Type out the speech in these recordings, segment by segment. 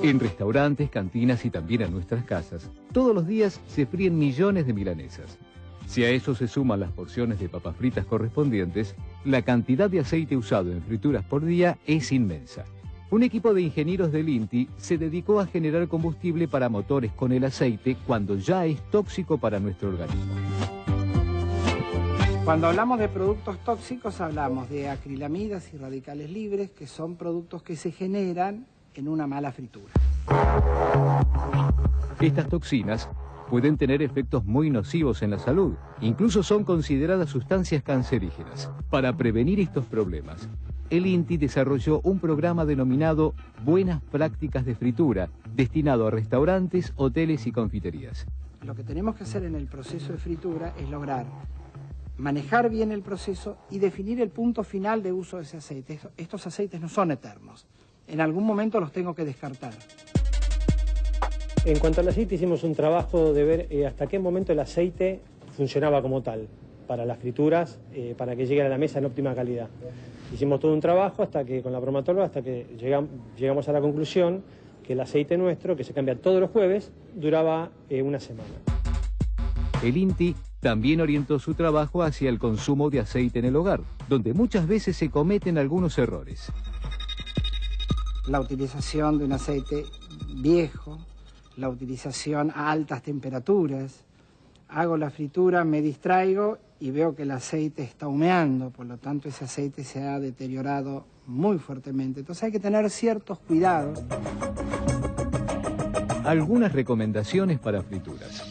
En restaurantes, cantinas y también en nuestras casas, todos los días se fríen millones de milanesas. Si a eso se suman las porciones de papas fritas correspondientes, la cantidad de aceite usado en frituras por día es inmensa. Un equipo de ingenieros del INTI se dedicó a generar combustible para motores con el aceite cuando ya es tóxico para nuestro organismo. Cuando hablamos de productos tóxicos, hablamos de acrilamidas y radicales libres, que son productos que se generan en una mala fritura. Estas toxinas pueden tener efectos muy nocivos en la salud, incluso son consideradas sustancias cancerígenas. Para prevenir estos problemas, el INTI desarrolló un programa denominado Buenas Prácticas de Fritura, destinado a restaurantes, hoteles y confiterías. Lo que tenemos que hacer en el proceso de fritura es lograr manejar bien el proceso y definir el punto final de uso de ese aceite. Estos aceites no son eternos. En algún momento los tengo que descartar. En cuanto al aceite, hicimos un trabajo de ver hasta qué momento el aceite funcionaba como tal para las frituras, para que llegue a la mesa en óptima calidad. Hicimos todo un trabajo hasta que, con la bromatóloga, hasta que llegamos a la conclusión que el aceite nuestro, que se cambia todos los jueves, duraba una semana. El INTI también orientó su trabajo hacia el consumo de aceite en el hogar, donde muchas veces se cometen algunos errores. La utilización de un aceite viejo, la utilización a altas temperaturas. Hago la fritura, me distraigo y veo que el aceite está humeando, por lo tanto ese aceite se ha deteriorado muy fuertemente. Entonces hay que tener ciertos cuidados. Algunas recomendaciones para frituras.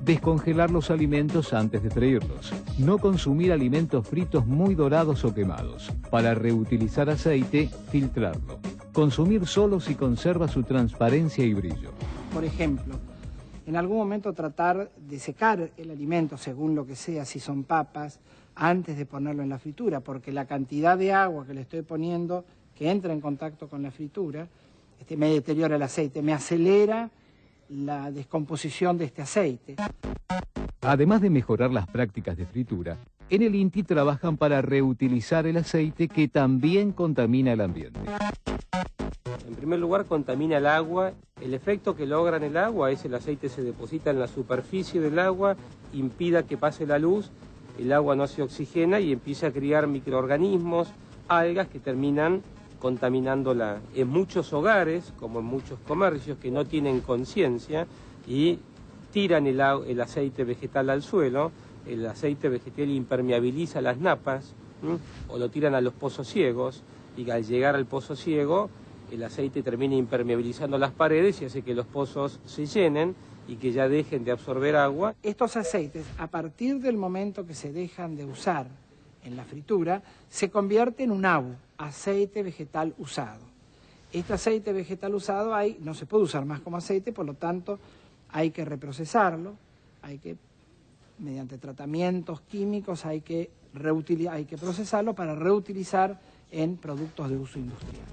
Descongelar los alimentos antes de freírlos. No consumir alimentos fritos muy dorados o quemados. Para reutilizar aceite, filtrarlo. Consumir solo si conserva su transparencia y brillo. Por ejemplo, en algún momento tratar de secar el alimento, según lo que sea, si son papas, antes de ponerlo en la fritura, porque la cantidad de agua que le estoy poniendo, que entra en contacto con la fritura, me deteriora el aceite, me acelera la descomposición de este aceite. Además de mejorar las prácticas de fritura, en el INTI trabajan para reutilizar el aceite que también contamina el ambiente. En primer lugar, contamina el agua. El efecto que logra en el agua es el aceite se deposita en la superficie del agua, impida que pase la luz, el agua no se oxigena y empieza a crear microorganismos, algas que terminan contaminándola. En muchos hogares, como en muchos comercios que no tienen conciencia y tiran el aceite vegetal al suelo, el aceite vegetal impermeabiliza las napas, o lo tiran a los pozos ciegos, y al llegar al pozo ciego, el aceite termina impermeabilizando las paredes y hace que los pozos se llenen y que ya dejen de absorber agua. Estos aceites, a partir del momento que se dejan de usar en la fritura, se convierte en un AVU, aceite vegetal usado. Este aceite vegetal usado no se puede usar más como aceite, por lo tanto hay que reprocesarlo, mediante tratamientos químicos hay que procesarlo para reutilizar en productos de uso industrial.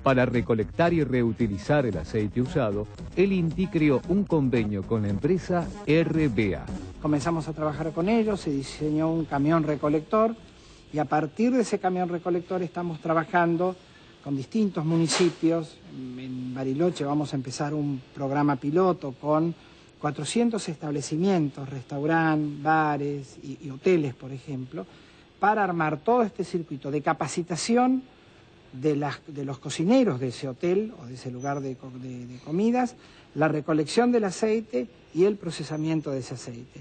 Para recolectar y reutilizar el aceite usado, el INTI creó un convenio con la empresa RBA. Comenzamos a trabajar con ellos, se diseñó un camión recolector y a partir de ese camión recolector estamos trabajando con distintos municipios. En Bariloche vamos a empezar un programa piloto con 400 establecimientos, restaurantes, bares y hoteles, por ejemplo, para armar todo este circuito de capacitación de los cocineros de ese hotel o de ese lugar de comidas, la recolección del aceite y el procesamiento de ese aceite.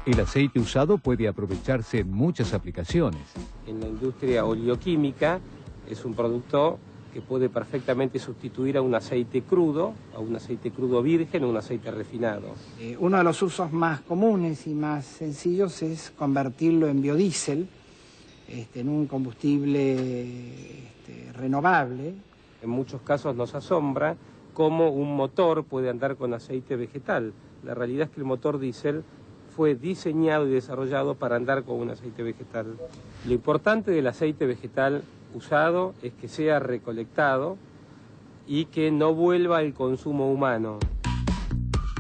El aceite usado puede aprovecharse en muchas aplicaciones. En la industria oleoquímica es un producto que puede perfectamente sustituir a un aceite crudo virgen o un aceite refinado. Uno de los usos más comunes y más sencillos es convertirlo en biodiesel, en un combustible renovable. En muchos casos nos asombra cómo un motor puede andar con aceite vegetal. La realidad es que el motor diésel fue diseñado y desarrollado para andar con un aceite vegetal. Lo importante del aceite vegetal usado es que sea recolectado y que no vuelva al consumo humano.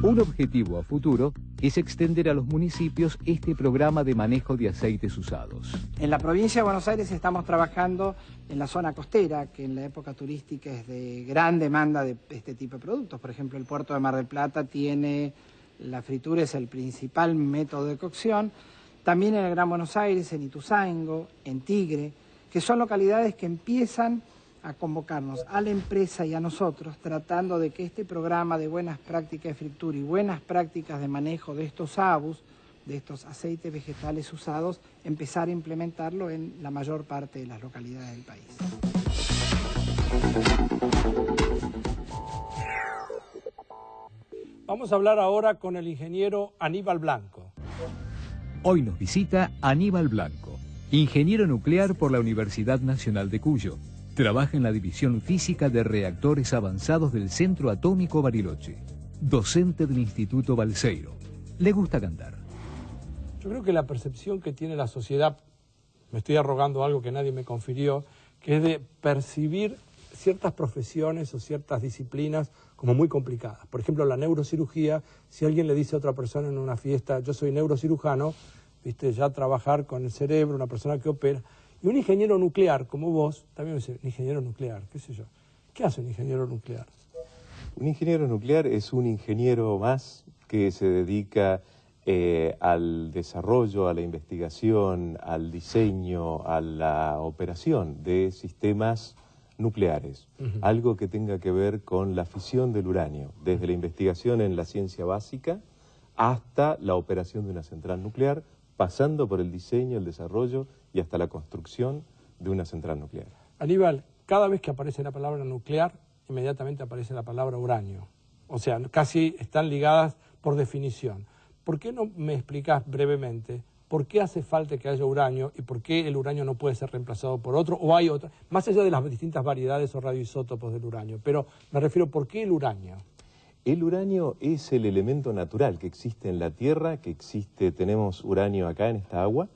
Un objetivo a futuro es extender a los municipios este programa de manejo de aceites usados. En la provincia de Buenos Aires estamos trabajando en la zona costera, que en la época turística es de gran demanda de este tipo de productos. Por ejemplo, el puerto de Mar del Plata tiene, la fritura es el principal método de cocción. También en el Gran Buenos Aires, en Ituzaingó, en Tigre, que son localidades que empiezan a convocarnos a la empresa y a nosotros, tratando de que este programa de buenas prácticas de fritura y buenas prácticas de manejo de estos ABUs, de estos aceites vegetales usados, empezar a implementarlo en la mayor parte de las localidades del país. Vamos a hablar ahora con el ingeniero Aníbal Blanco. Hoy nos visita Aníbal Blanco, ingeniero nuclear por la Universidad Nacional de Cuyo. Trabaja en la División Física de Reactores Avanzados del Centro Atómico Bariloche. Docente del Instituto Balseiro. Le gusta cantar. Yo creo que la percepción que tiene la sociedad, me estoy arrogando algo que nadie me confirió, que es de percibir ciertas profesiones o ciertas disciplinas como muy complicadas. Por ejemplo, la neurocirugía, si alguien le dice a otra persona en una fiesta, yo soy neurocirujano, viste, ya trabajar con el cerebro, una persona que opera. Y un ingeniero nuclear como vos, también me dice, ingeniero nuclear, qué sé yo. ¿Qué hace un ingeniero nuclear? Un ingeniero nuclear es un ingeniero más que se dedica al desarrollo, a la investigación, al diseño, a la operación de sistemas nucleares. Algo que tenga que ver con la fisión del uranio, desde la investigación en la ciencia básica hasta la operación de una central nuclear, pasando por el diseño, el desarrollo y hasta la construcción de una central nuclear. Aníbal, cada vez que aparece la palabra nuclear, inmediatamente aparece la palabra uranio. O sea, casi están ligadas por definición. ¿Por qué no me explicás brevemente por qué hace falta que haya uranio y por qué el uranio no puede ser reemplazado por otro o hay otro, más allá de las distintas variedades o radioisótopos del uranio? Pero me refiero, ¿por qué el uranio? El uranio es el elemento natural que existe en la Tierra, que existe, tenemos uranio acá en esta agua,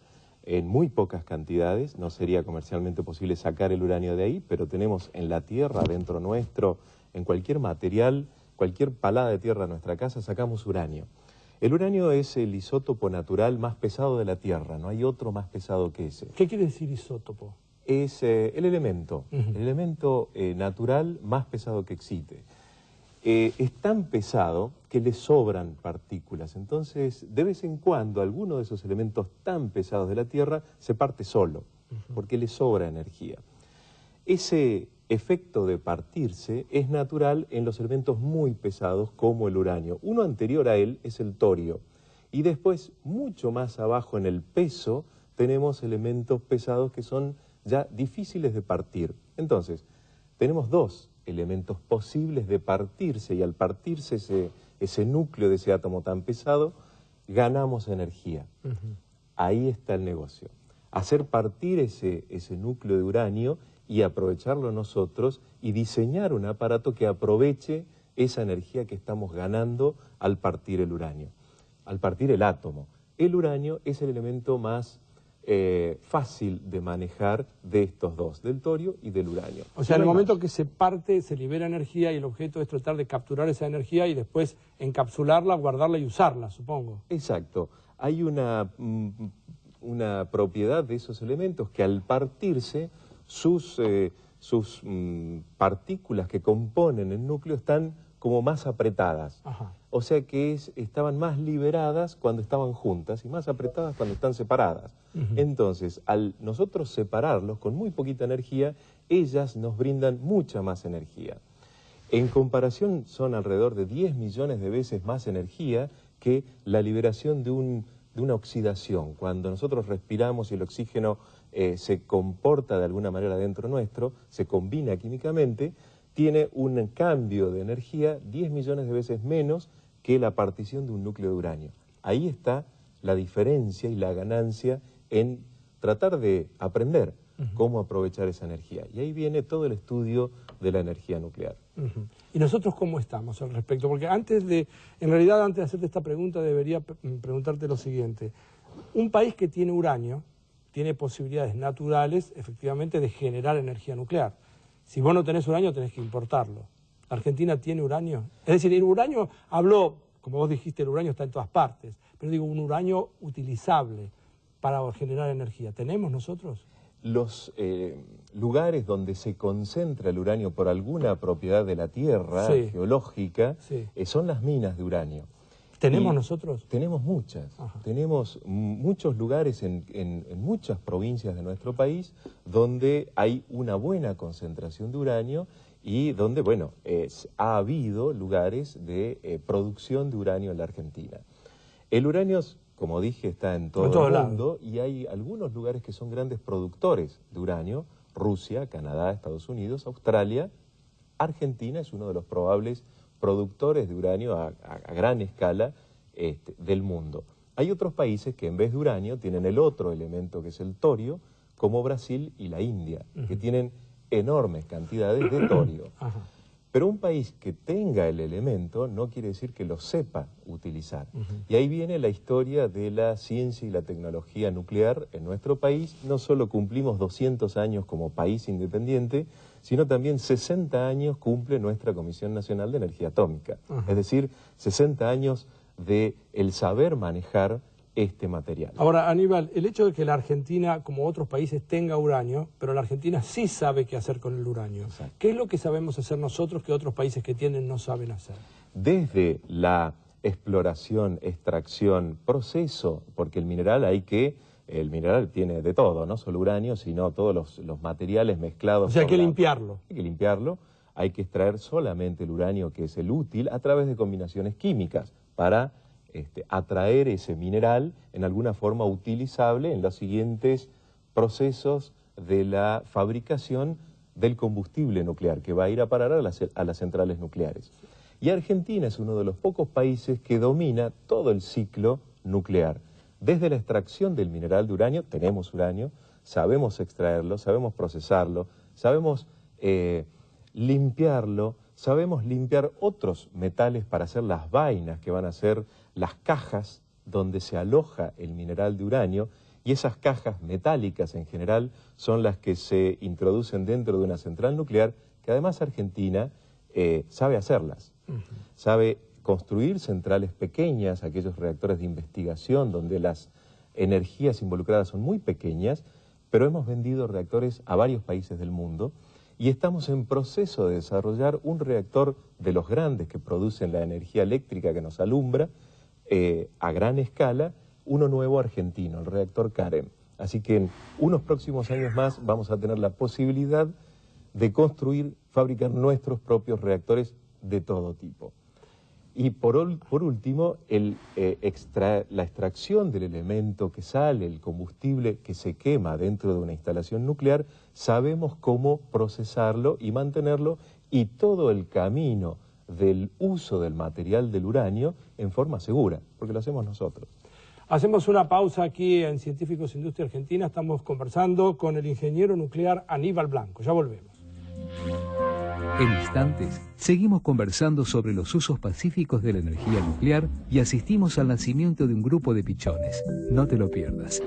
en muy pocas cantidades, no sería comercialmente posible sacar el uranio de ahí, pero tenemos en la Tierra, dentro nuestro, en cualquier material, cualquier palada de tierra de nuestra casa, sacamos uranio. El uranio es el isótopo natural más pesado de la Tierra, no hay otro más pesado que ese. ¿Qué quiere decir isótopo? Es el elemento natural más pesado que existe. Es tan pesado que le sobran partículas, entonces de vez en cuando alguno de esos elementos tan pesados de la Tierra se parte solo, porque le sobra energía. Ese efecto de partirse es natural en los elementos muy pesados como el uranio. Uno anterior a él es el torio, y después mucho más abajo en el peso tenemos elementos pesados que son ya difíciles de partir. Entonces, tenemos dos elementos posibles de partirse, y al partirse ese núcleo de ese átomo tan pesado, ganamos energía. Ahí está el negocio. Hacer partir ese núcleo de uranio y aprovecharlo nosotros y diseñar un aparato que aproveche esa energía que estamos ganando al partir el uranio, al partir el átomo. El uranio es el elemento más fácil de manejar de estos dos, del torio y del uranio. O sea, en el momento que se parte, se libera energía y el objeto es tratar de capturar esa energía y después encapsularla, guardarla y usarla, supongo. Exacto. Hay una propiedad de esos elementos que al partirse, sus partículas que componen el núcleo están como más apretadas. Ajá. O sea que estaban más liberadas cuando estaban juntas y más apretadas cuando están separadas. Entonces, al nosotros separarlos con muy poquita energía, ellas nos brindan mucha más energía. En comparación, son alrededor de 10 millones de veces más energía que la liberación de una oxidación. Cuando nosotros respiramos y el oxígeno se comporta de alguna manera dentro nuestro, se combina químicamente, tiene un cambio de energía 10 millones de veces menos que la partición de un núcleo de uranio. Ahí está la diferencia y la ganancia en tratar de aprender cómo aprovechar esa energía. Y ahí viene todo el estudio de la energía nuclear. ¿Y nosotros cómo estamos al respecto? Porque en realidad antes de hacerte esta pregunta debería preguntarte lo siguiente. Un país que tiene uranio tiene posibilidades naturales, efectivamente, de generar energía nuclear. Si vos no tenés uranio, tenés que importarlo. ¿La Argentina tiene uranio? Es decir, el uranio habló como vos dijiste, el uranio está en todas partes, pero digo, un uranio utilizable para generar energía. ¿Tenemos nosotros? Los lugares donde se concentra el uranio por alguna propiedad de la Tierra, sí, geológica, sí, son las minas de uranio. ¿Tenemos nosotros? Tenemos muchas. Ajá. Tenemos muchos lugares en muchas provincias de nuestro país donde hay una buena concentración de uranio y donde, bueno, ha habido lugares de producción de uranio en la Argentina. El uranio, como dije, está en todo el mundo y hay algunos lugares que son grandes productores de uranio: Rusia, Canadá, Estados Unidos, Australia. Argentina es uno de los probables productores de uranio a gran escala del mundo. Hay otros países que en vez de uranio tienen el otro elemento, que es el torio, como Brasil y la India, que tienen enormes cantidades de torio. Pero un país que tenga el elemento no quiere decir que lo sepa utilizar. Y ahí viene la historia de la ciencia y la tecnología nuclear en nuestro país. No solo cumplimos 200 años como país independiente, sino también 60 años cumple nuestra Comisión Nacional de Energía Atómica. Es decir, 60 años de el saber manejar este material. Ahora, Aníbal, el hecho de que la Argentina, como otros países, tenga uranio, pero la Argentina sí sabe qué hacer con el uranio. Exacto. ¿Qué es lo que sabemos hacer nosotros que otros países que tienen no saben hacer? Desde la exploración, extracción, proceso, porque el mineral el mineral tiene de todo, no solo uranio, sino todos los materiales mezclados. O sea, hay que limpiarlo. Hay que limpiarlo, hay que extraer solamente el uranio, que es el útil, a través de combinaciones químicas, para atraer ese mineral en alguna forma utilizable en los siguientes procesos de la fabricación del combustible nuclear, que va a ir a parar a las centrales nucleares. Y Argentina es uno de los pocos países que domina todo el ciclo nuclear. Desde la extracción del mineral de uranio, tenemos uranio, sabemos extraerlo, sabemos procesarlo, sabemos limpiarlo, sabemos limpiar otros metales para hacer las vainas que van a ser las cajas donde se aloja el mineral de uranio, y esas cajas metálicas en general son las que se introducen dentro de una central nuclear, que además Argentina sabe hacerlas. Sabe construir centrales pequeñas, aquellos reactores de investigación donde las energías involucradas son muy pequeñas, pero hemos vendido reactores a varios países del mundo y estamos en proceso de desarrollar un reactor de los grandes que producen la energía eléctrica que nos alumbra a gran escala, uno nuevo argentino, el reactor CAREM. Así que en unos próximos años más vamos a tener la posibilidad de construir, fabricar nuestros propios reactores de todo tipo. Y por último, la extracción del elemento que sale, el combustible que se quema dentro de una instalación nuclear, sabemos cómo procesarlo y mantenerlo, y todo el camino del uso del material del uranio en forma segura, porque lo hacemos nosotros. Hacemos una pausa aquí en Científicos Industria Argentina. Estamos conversando con el ingeniero nuclear Aníbal Blanco. Ya volvemos. En instantes, seguimos conversando sobre los usos pacíficos de la energía nuclear y asistimos al nacimiento de un grupo de pichones. No te lo pierdas.